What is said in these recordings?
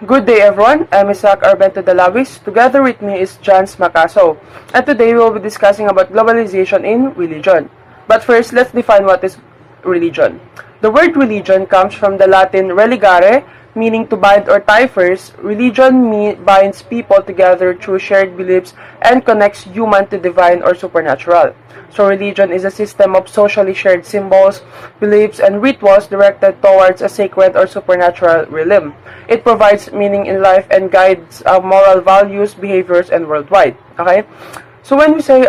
Good day everyone, I'm Isahac A. Dalawis. Together with me is Jhance Macaso. And today we will be discussing about globalization in religion. But first, let's define what is religion. The word religion comes from the Latin religare, meaning to bind or tie first. Religion binds people together through shared beliefs and connects human to divine or supernatural. So religion is a system of socially shared symbols, beliefs, and rituals directed towards a sacred or supernatural realm. It provides meaning in life and guides moral values, behaviors, and worldwide. Okay? So when we say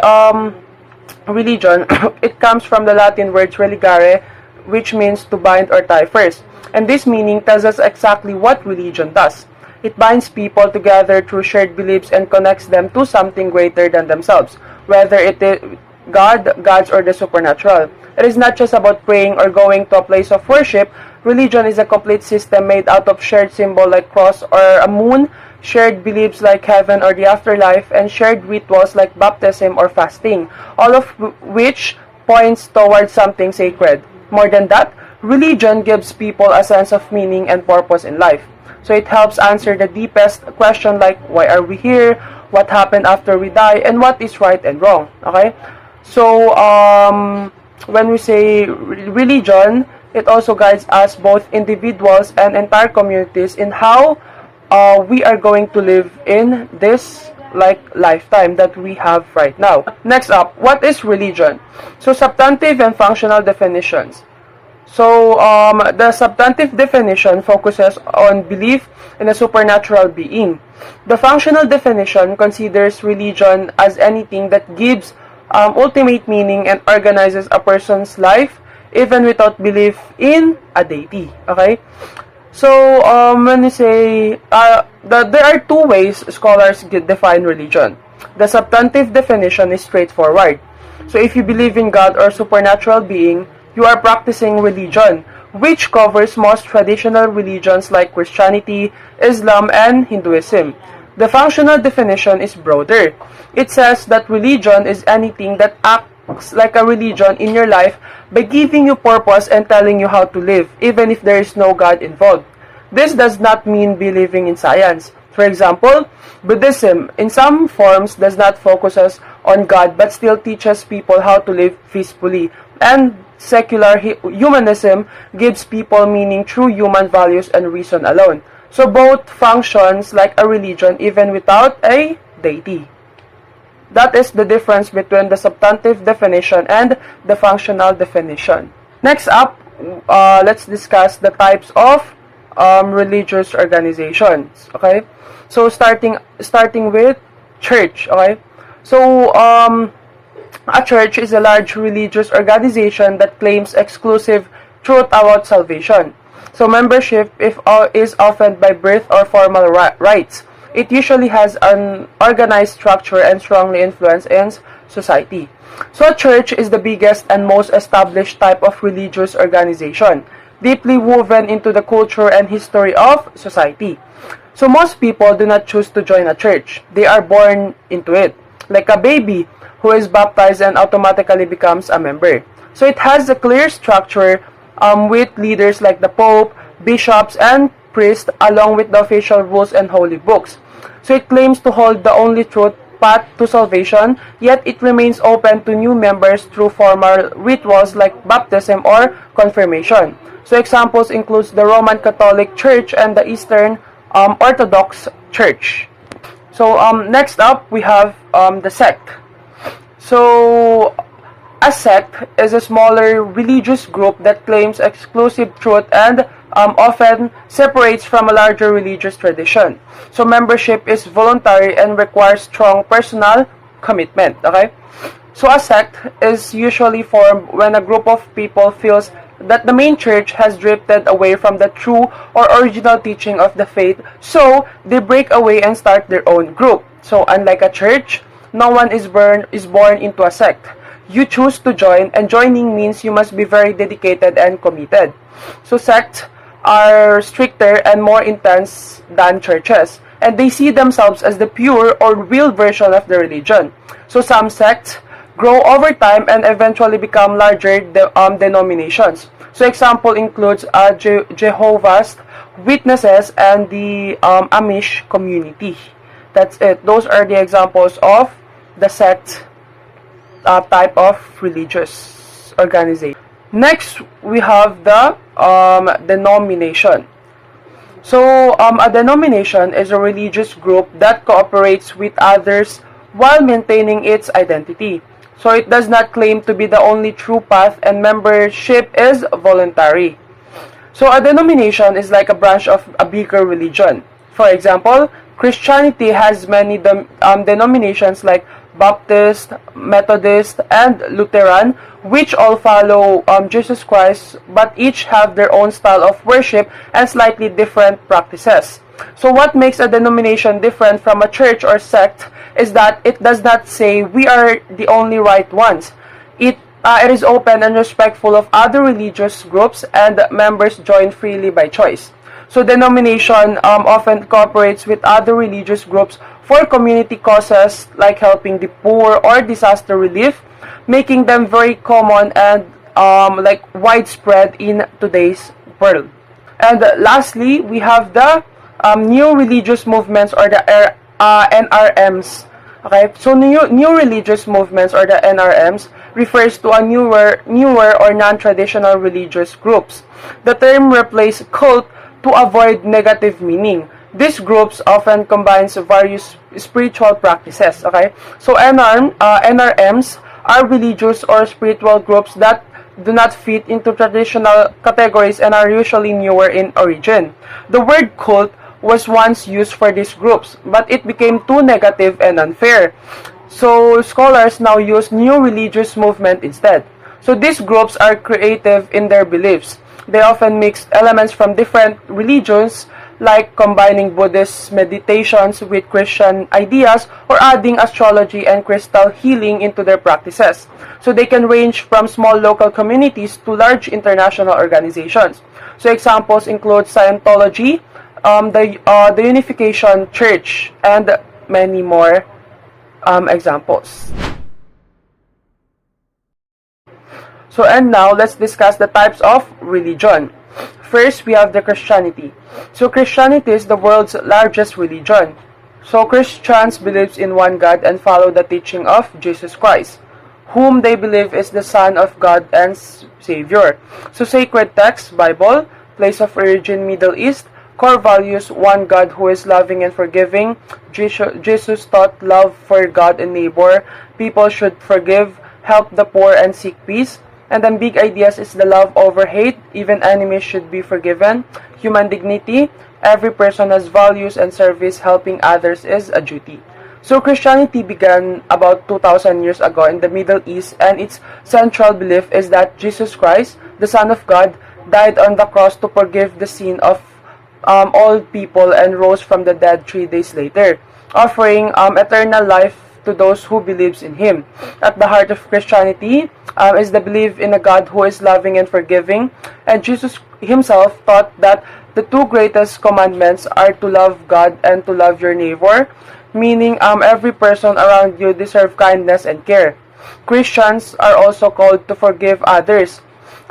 religion, it comes from the Latin word religare, which means to bind or tie first. And this meaning tells us exactly what religion does. It binds people together through shared beliefs and connects them to something greater than themselves, whether it is God, gods, or the supernatural. It is not just about praying or going to a place of worship. Religion is a complete system made out of shared symbol like cross or a moon, shared beliefs like heaven or the afterlife, and shared rituals like baptism or fasting, all of which points towards something sacred. More than that, religion gives people a sense of meaning and purpose in life. So it helps answer the deepest question like, why are we here? What happened after we die? And what is right and wrong? Okay? So, when we say religion, it also guides us, both individuals and entire communities, in how we are going to live in this lifetime that we have right now. Next up, what is religion? So, substantive and functional definitions. So, the substantive definition focuses on belief in a supernatural being. The functional definition considers religion as anything that gives ultimate meaning and organizes a person's life even without belief in a deity. Okay? So, when we say, there are two ways scholars define religion. The substantive definition is straightforward. So, if you believe in God or supernatural being, you are practicing religion, which covers most traditional religions like Christianity, Islam, and Hinduism. The functional definition is broader. It says that religion is anything that acts like a religion in your life by giving you purpose and telling you how to live, even if there is no God involved. This does not mean believing in science. For example, Buddhism in some forms does not focus on God but still teaches people how to live peacefully, and secular humanism gives people meaning through human values and reason alone. So both functions like a religion even without a deity. That is the difference between the substantive definition and the functional definition. Next up, let's discuss the types of religious organizations. Okay, so starting with church. Okay, so a church is a large religious organization that claims exclusive truth about salvation. So membership is often by birth or formal rights. It usually has an organized structure and strongly influences society. So a church is the biggest and most established type of religious organization, deeply woven into the culture and history of society. So most people do not choose to join a church. They are born into it, like a baby who is baptized and automatically becomes a member. So it has a clear structure with leaders like the Pope, bishops, and priests, along with the official rules and holy books. So it claims to hold the only truth path to salvation, yet it remains open to new members through formal rituals like baptism or confirmation. So examples include the Roman Catholic Church and the Eastern Orthodox Church. So next up, we have the sect. So a sect is a smaller religious group that claims exclusive truth and often separates from a larger religious tradition. So membership is voluntary and requires strong personal commitment. Okay? So a sect is usually formed when a group of people feels that the main church has drifted away from the true or original teaching of the faith, so they break away and start their own group. So unlike a church, no one is born into a sect. You choose to join, and joining means you must be very dedicated and committed. So sects are stricter and more intense than churches, and they see themselves as the pure or real version of the religion. So some sects grow over time and eventually become larger denominations. So example includes Jehovah's witnesses, and the Amish community. That's it. Those are the examples of the sect type of religious organization. Next, we have the denomination. So, a denomination is a religious group that cooperates with others while maintaining its identity. So, it does not claim to be the only true path, and membership is voluntary. So, a denomination is like a branch of a bigger religion. For example, Christianity has many denominations like Baptist, Methodist, and Lutheran, which all follow Jesus Christ, but each have their own style of worship and slightly different practices. So what makes a denomination different from a church or sect is that it does not say we are the only right ones. It is open and respectful of other religious groups, and members join freely by choice. So denomination often cooperates with other religious groups for community causes like helping the poor or disaster relief, making them very common and like widespread in today's world. And lastly, we have the new religious movements, or the NRMs. Okay, so new religious movements, or the NRMs, refers to a newer or non-traditional religious groups. The term replaces cult to avoid negative meaning. These groups often combines various spiritual practices. Okay, so NRMs are religious or spiritual groups that do not fit into traditional categories and are usually newer in origin. The word cult was once used for these groups, but it became too negative and unfair. So scholars now use new religious movement instead. So these groups are creative in their beliefs. They often mix elements from different religions, like combining Buddhist meditations with Christian ideas, or adding astrology and crystal healing into their practices. So they can range from small local communities to large international organizations. So examples include Scientology, the Unification Church, and many more examples. So, and now let's discuss the types of religion. First, we have the Christianity. So Christianity is the world's largest religion. So Christians believe in one God and follow the teaching of Jesus Christ, whom they believe is the Son of God and Savior. So sacred text, Bible, place of origin, Middle East, core values, one God who is loving and forgiving. Jesus taught love for God and neighbor. People should forgive, help the poor, and seek peace. And then big ideas is the love over hate. Even enemies should be forgiven. Human dignity. Every person has values and service. Helping others is a duty. So Christianity began about 2,000 years ago in the Middle East, and its central belief is that Jesus Christ, the Son of God, died on the cross to forgive the sin of all people and rose from the dead 3 days later, offering eternal life to those who believes in Him. At the heart of Christianity is the belief in a God who is loving and forgiving, and Jesus Himself taught that the two greatest commandments are to love God and to love your neighbor, meaning every person around you deserves kindness and care. Christians are also called to forgive others,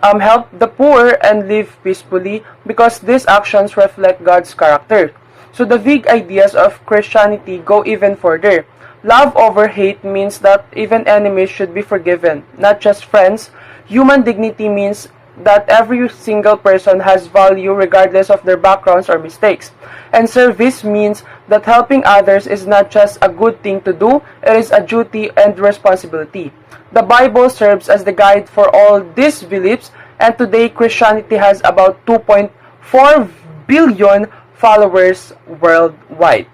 help the poor, and live peacefully, because these actions reflect God's character. So the big ideas of Christianity go even further. Love over hate means that even enemies should be forgiven, not just friends. Human dignity means that every single person has value regardless of their backgrounds or mistakes. And service means that helping others is not just a good thing to do, it is a duty and responsibility. The Bible serves as the guide for all these beliefs, and today Christianity has about 2.4 billion followers worldwide.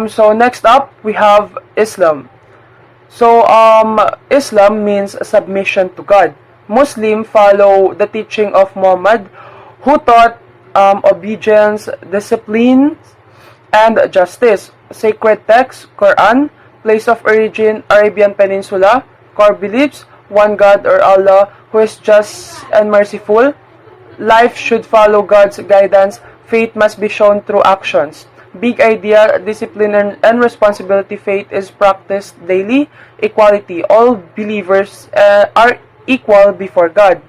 So next up, we have Islam. So Islam means submission to God. Muslims follow the teaching of Muhammad, who taught obedience, discipline, and justice. Sacred text, Quran. Place of origin, Arabian Peninsula. Core beliefs, one God or Allah who is just and merciful. Life should follow God's guidance. Faith must be shown through actions. Big idea, discipline, and responsibility. Faith is practiced daily. Equality, all believers are equal before God.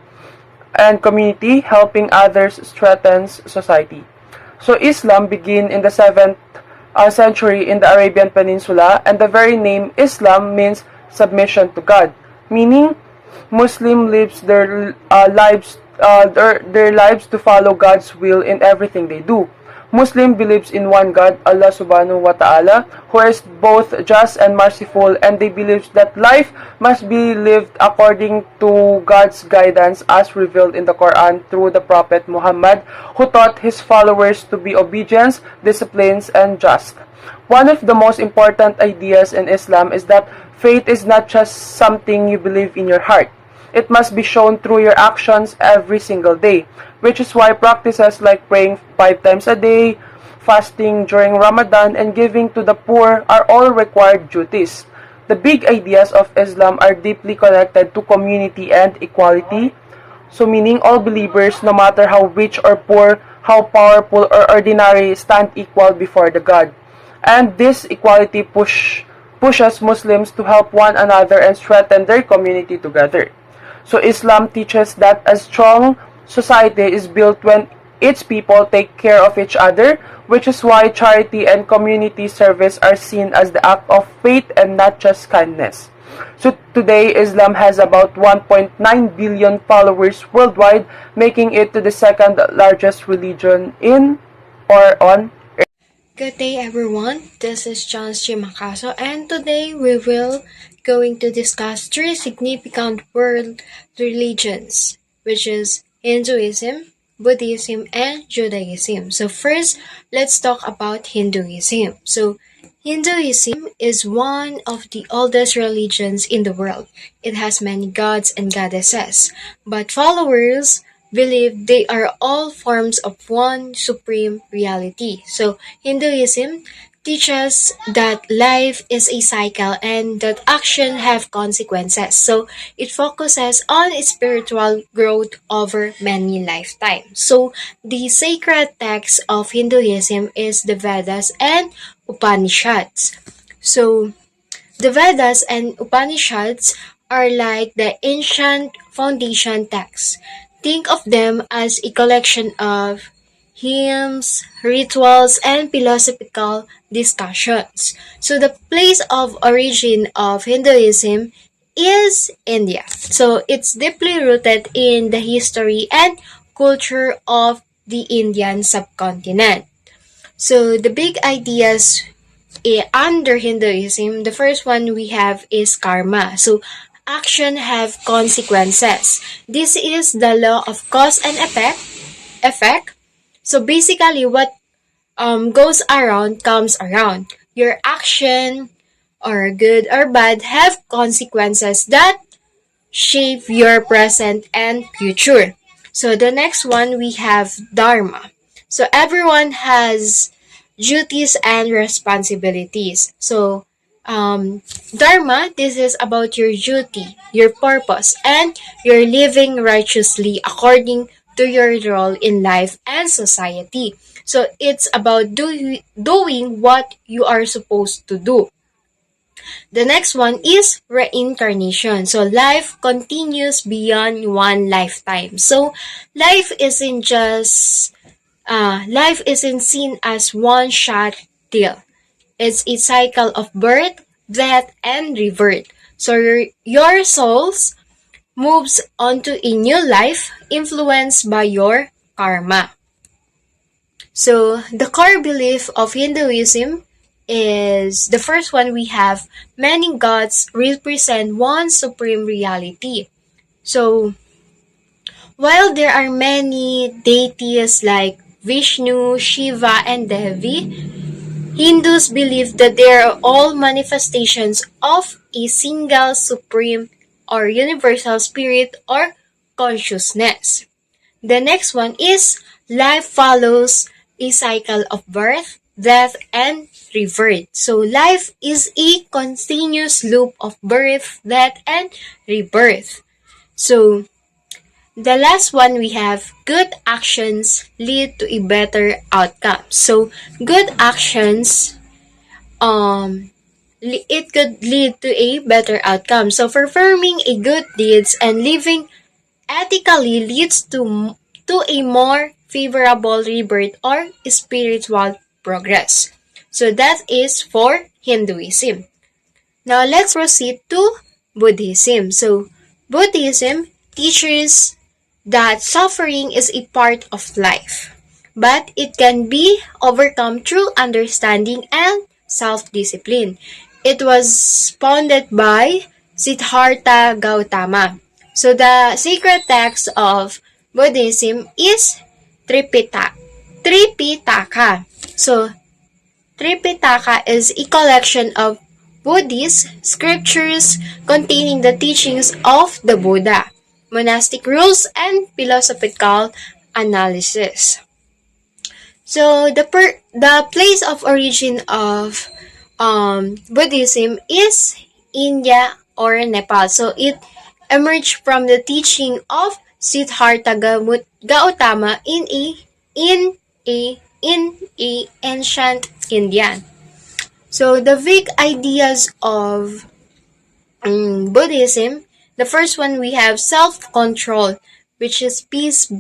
And community, helping others strengthens society. So Islam began in the 7th century in the Arabian Peninsula, and the very name Islam means submission to God, meaning Muslim lives their lives to follow God's will in everything they do. Muslim believes in one God, Allah subhanahu wa ta'ala, who is both just and merciful, and they believe that life must be lived according to God's guidance as revealed in the Quran through the Prophet Muhammad, who taught his followers to be obedient, disciplined, and just. One of the most important ideas in Islam is that faith is not just something you believe in your heart. It must be shown through your actions every single day, which is why practices like praying 5 times a day, fasting during Ramadan, and giving to the poor are all required duties. The big ideas of Islam are deeply connected to community and equality, so meaning all believers, no matter how rich or poor, how powerful or ordinary, stand equal before the God. And this equality pushes Muslims to help one another and strengthen their community together. So Islam teaches that a strong society is built when its people take care of each other, which is why charity and community service are seen as the act of faith and not just kindness. So today, Islam has about 1.9 billion followers worldwide, making it the second largest religion in or on. Good day everyone, this is Jhance G Macaso, and today we will going to discuss three significant world religions, which is Hinduism, Buddhism, and Judaism. So first, let's talk about Hinduism. So Hinduism is one of the oldest religions in the world. It has many gods and goddesses, but followers believe they are all forms of one supreme reality. So Hinduism teaches that life is a cycle and that action have consequences. So it focuses on spiritual growth over many lifetimes. So the sacred text of Hinduism is the Vedas and Upanishads. So the Vedas and Upanishads are like the ancient foundation texts. Think of them as a collection of hymns, rituals, and philosophical discussions. So the place of origin of Hinduism is India. So it's deeply rooted in the history and culture of the Indian subcontinent. So the big ideas under Hinduism, the first one we have is karma. So action have consequences. This is the law of cause and effect. So basically what goes around comes around. Your action or good or bad have consequences that shape your present and future. So the next one we have dharma. So everyone has duties and responsibilities. So dharma, this is about your duty, your purpose, and your living righteously according to your role in life and society. So it's about doing what you are supposed to do. The next one is reincarnation. So life continues beyond one lifetime. So life isn't just life isn't seen as one shot deal. It's a cycle of birth, death, and rebirth. So your souls moves onto a new life influenced by your karma. So the core belief of Hinduism is the first one we have many gods represent one supreme reality. So while there are many deities like Vishnu, Shiva, and Devi, Hindus believe that they are all manifestations of a single supreme or universal spirit or consciousness. The next one is life follows a cycle of birth, death, and rebirth. So life is a continuous loop of birth, death, and rebirth. So the last one we have good actions lead to a better outcome. So good actions it could lead to a better outcome. So performing a good deeds and living ethically leads to a more favorable rebirth or spiritual progress. So that is for Hinduism. Now let's proceed to Buddhism. So Buddhism teaches that suffering is a part of life, but it can be overcome through understanding and self-discipline. It was founded by Siddhartha Gautama. So the sacred text of Buddhism is Tripitaka. So Tripitaka is a collection of Buddhist scriptures containing the teachings of the Buddha, monastic rules, and philosophical analysis. So the place of origin of Buddhism is India or Nepal. So it emerged from the teaching of Siddhartha Gautama in a ancient India. So the vague ideas of Buddhism, the first one we have self-control, which is peace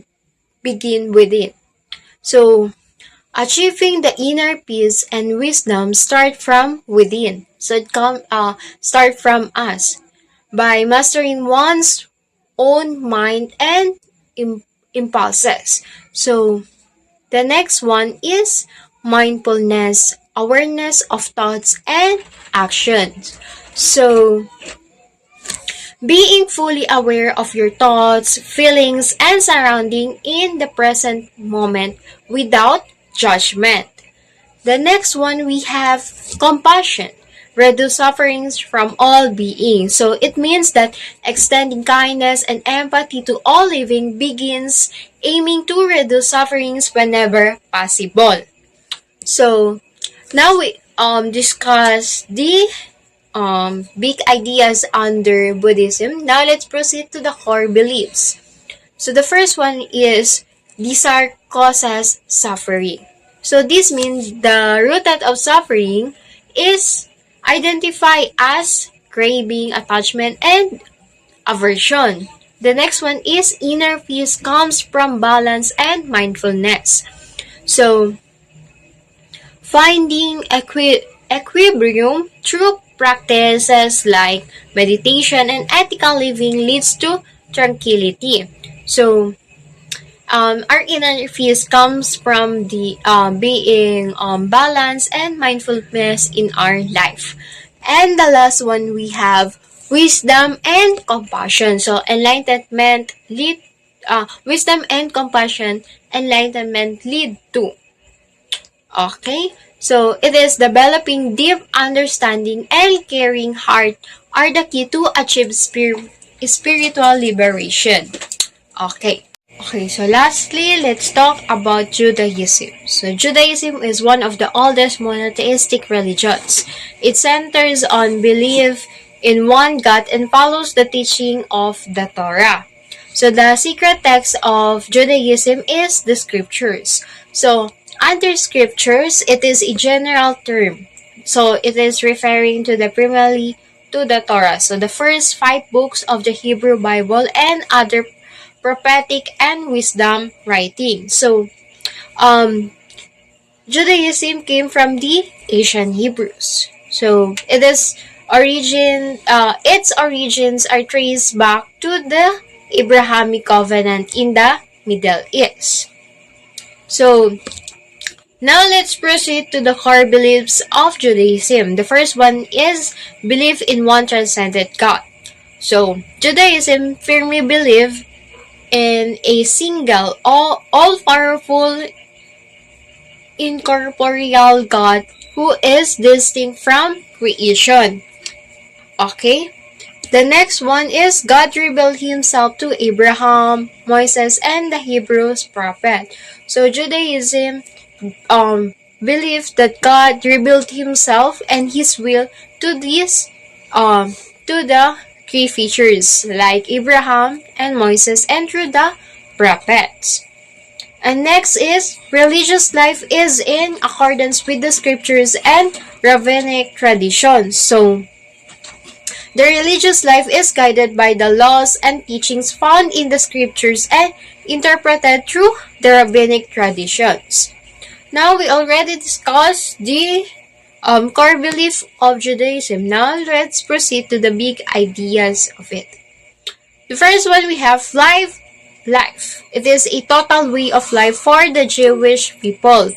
begin within. So achieving the inner peace and wisdom start from within. So it start from us by mastering one's own mind and impulses. So the next one is mindfulness, awareness of thoughts and actions. So being fully aware of your thoughts, feelings, and surrounding in the present moment without judgment. The next one we have compassion. Reduce sufferings from all beings. So it means that extending kindness and empathy to all living begins aiming to reduce sufferings whenever possible. So now we discuss the big ideas under Buddhism. Now let's proceed to the core beliefs. So the first one is these are causes suffering. So this means the root of suffering is identified as craving, attachment, and aversion. The next one is inner peace comes from balance and mindfulness. So finding equilibrium through practices like meditation and ethical living leads to tranquility. So our inner peace comes from the being balanced and mindfulness in our life. And the last one we have wisdom and compassion. So wisdom and compassion, enlightenment lead to. Okay, so it is developing deep understanding and caring heart are the key to achieve spiritual liberation. Okay, so lastly, let's talk about Judaism. So Judaism is one of the oldest monotheistic religions. It centers on belief in one God and follows the teaching of the Torah. So the secret text of Judaism is the scriptures. So under scriptures, it is a general term. So it is referring to primarily to the Torah. So the first 5 books of the Hebrew Bible and other prophetic and wisdom writing. So Judaism came from the ancient Hebrews. So its origins are traced back to the Abrahamic covenant in the Middle East. So now let's proceed to the core beliefs of Judaism. The first one is belief in one transcendent God. So Judaism firmly believes in a single, all-powerful, incorporeal God who is distinct from creation. Okay? The next one is God revealed himself to Abraham, Moses, and the Hebrews prophet. So Judaism believes that God revealed himself and his will to the key features like Abraham and Moses and through the prophets. And next is religious life is in accordance with the scriptures and rabbinic traditions. So the religious life is guided by the laws and teachings found in the scriptures and interpreted through the rabbinic traditions. Now, we already discussed the core belief of Judaism. Now, let's proceed to the big ideas of it. The first one we have life. It is a total way of life for the Jewish people.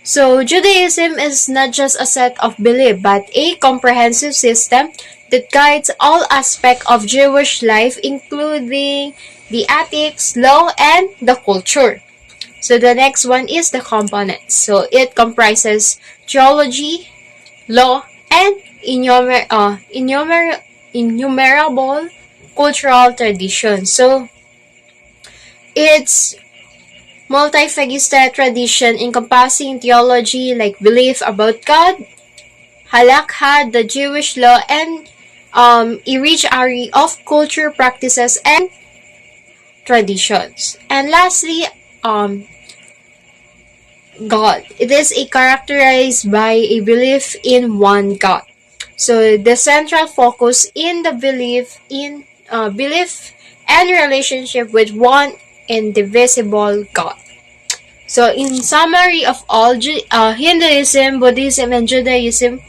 So, Judaism is not just a set of beliefs, but a comprehensive system that guides all aspects of Jewish life, including the ethics, law, and the culture. So, the next one is the components. So, it comprises theology, law, and innumerable cultural traditions. So, it's multifaceted tradition encompassing theology like belief about God, halakha, the Jewish law, and a rich array of culture practices and traditions. And lastly, God. It is characterized by a belief in one God. So the central focus in the belief and relationship with one indivisible God. So in summary of all Hinduism, Buddhism, and Judaism,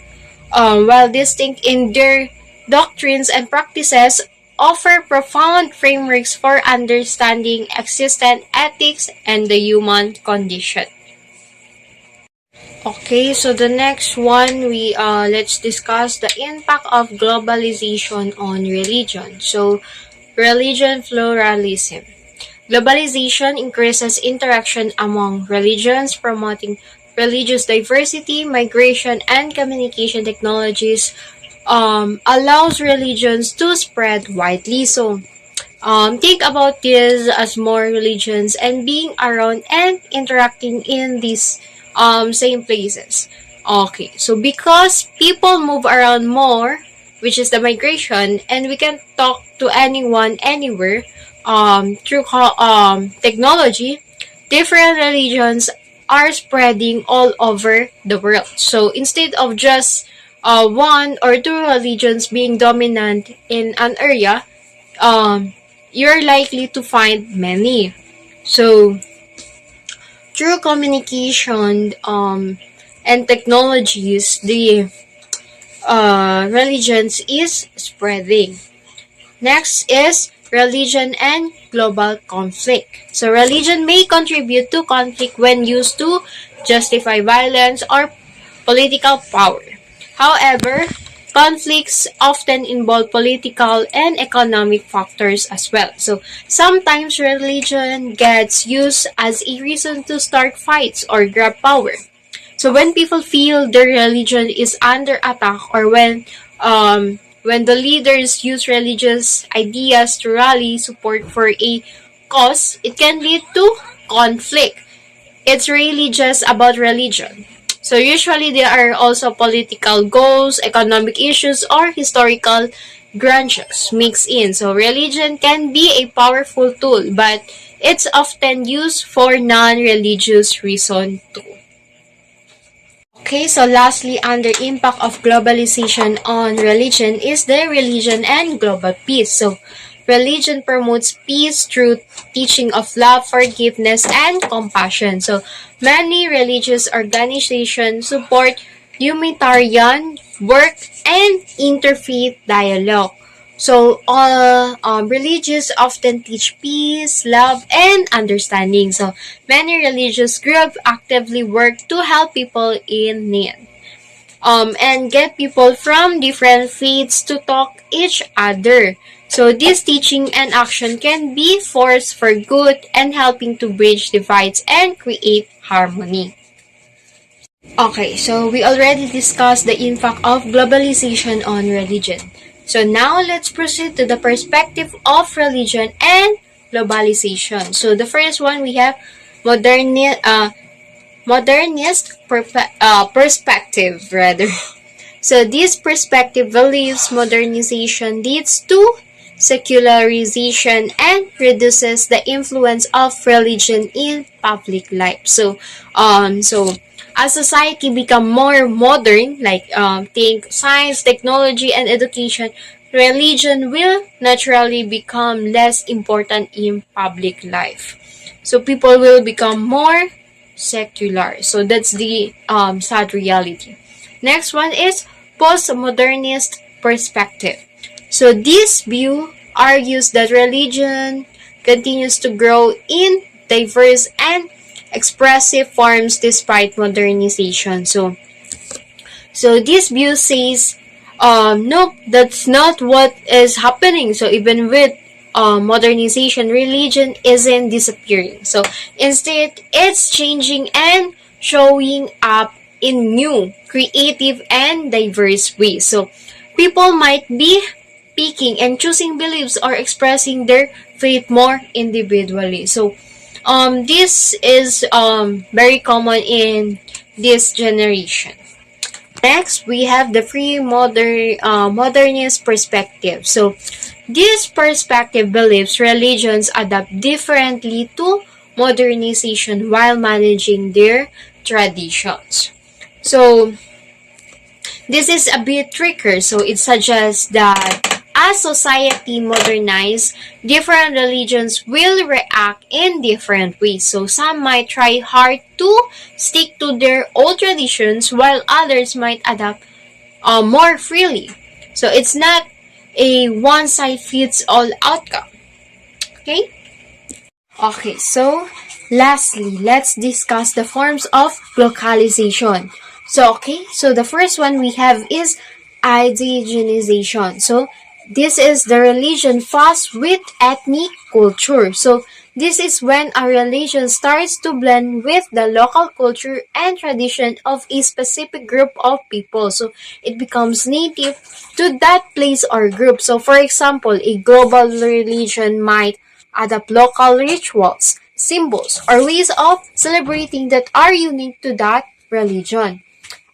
while distinct in their doctrines and practices, offer profound frameworks for understanding existent ethics and the human condition. Okay, so the next one we let's discuss the impact of globalization on religion. So, religion pluralism. Globalization increases interaction among religions, promoting religious diversity, migration, and communication technologies allows religions to spread widely. So, think about this as more religions and being around and interacting in these same places. Okay, so because people move around more, which is the migration, and we can talk to anyone anywhere through technology, different religions are spreading all over the world. So instead of just one or two religions being dominant in an area, you're likely to find many. So through communication and technologies, the religions is spreading. Next is religion and global conflict. So religion may contribute to conflict when used to justify violence or political power. However, conflicts often involve political and economic factors as well. So sometimes religion gets used as a reason to start fights or grab power. So when people feel their religion is under attack, or when the leaders use religious ideas to rally support for a cause, it can lead to conflict. It's really just about religion. So usually there are also political goals, economic issues, or historical grudges mixed in. So religion can be a powerful tool, but it's often used for non-religious reasons too. Okay, so lastly, under impact of globalization on religion is the religion and global peace. So religion promotes peace through teaching of love, forgiveness, and compassion. So many religious organizations support humanitarian work and interfaith dialogue. So all religions often teach peace, love, and understanding. So many religious groups actively work to help people in need. And get people from different faiths to talk each other. So this teaching and action can be force for good and helping to bridge divides and create harmony. Okay, so we already discussed the impact of globalization on religion. So now let's proceed to the perspective of religion and globalization. So the first one we have modernist perspective rather. So this perspective believes modernization leads to secularization and reduces the influence of religion in public life. So as society become more modern, like think science, technology, and education, religion will naturally become less important in public life. So people will become more secular. So that's the sad reality. Next one is postmodernist perspective. So this view argues that religion continues to grow in diverse and expressive forms despite modernization. So this view says, no, that's not what is happening. So even with modernization, religion isn't disappearing. So instead, it's changing and showing up in new, creative, and diverse ways. So people might be picking and choosing beliefs or expressing their faith more individually. So this is very common in this generation. Next, we have the modernist perspective. So, this perspective believes religions adapt differently to modernization while managing their traditions. So, this is a bit trickier. So, it suggests that as society modernizes, different religions will react in different ways. So, some might try hard to stick to their old traditions while others might adapt more freely. So it's not a one-size-fits-all outcome. Okay? Okay, so lastly, let's discuss the forms of localization. So the first one we have is indigenization. So this is the religion fused with ethnic culture. So this is when a religion starts to blend with the local culture and tradition of a specific group of people. So it becomes native to that place or group. So for example, a global religion might adapt local rituals, symbols, or ways of celebrating that are unique to that religion.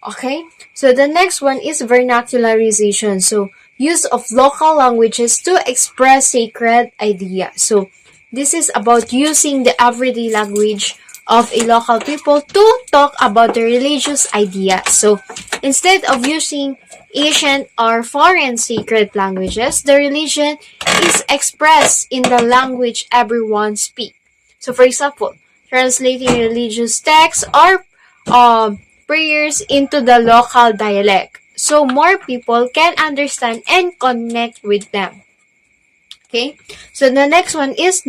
Okay, so the next one is vernacularization. So use of local languages to express sacred ideas. So this is about using the everyday language of a local people to talk about the religious ideas. So instead of using ancient or foreign sacred languages, the religion is expressed in the language everyone speaks. So for example, translating religious texts or prayers into the local dialect so more people can understand and connect with them. Okay, so the next one is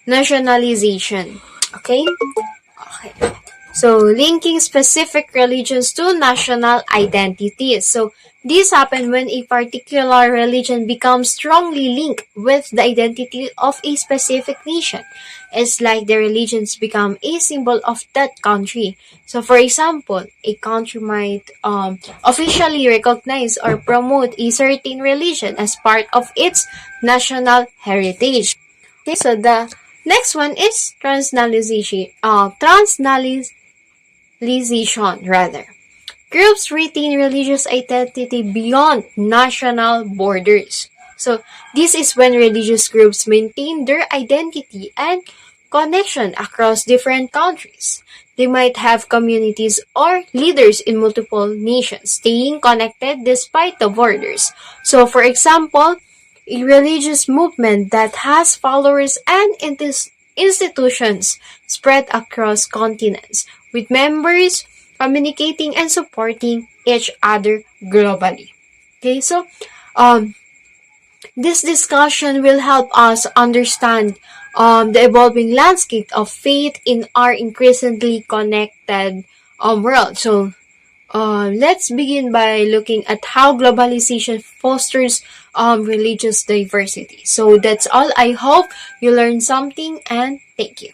nationalization. Okay, so linking specific religions to national identities. So this happens when a particular religion becomes strongly linked with the identity of a specific nation. It's like the religions become a symbol of that country. So for example, a country might officially recognize or promote a certain religion as part of its national heritage. Okay, so the next one is transnationalization. Rather. Groups retain religious identity beyond national borders. So, this is when religious groups maintain their identity and connection across different countries. They might have communities or leaders in multiple nations, staying connected despite the borders. So, for example, a religious movement that has followers and institutions spread across continents, with members communicating and supporting each other globally. Okay, so this discussion will help us understand the evolving landscape of faith in our increasingly connected world. So let's begin by looking at how globalization fosters religious diversity. So that's all. I hope you learned something and thank you.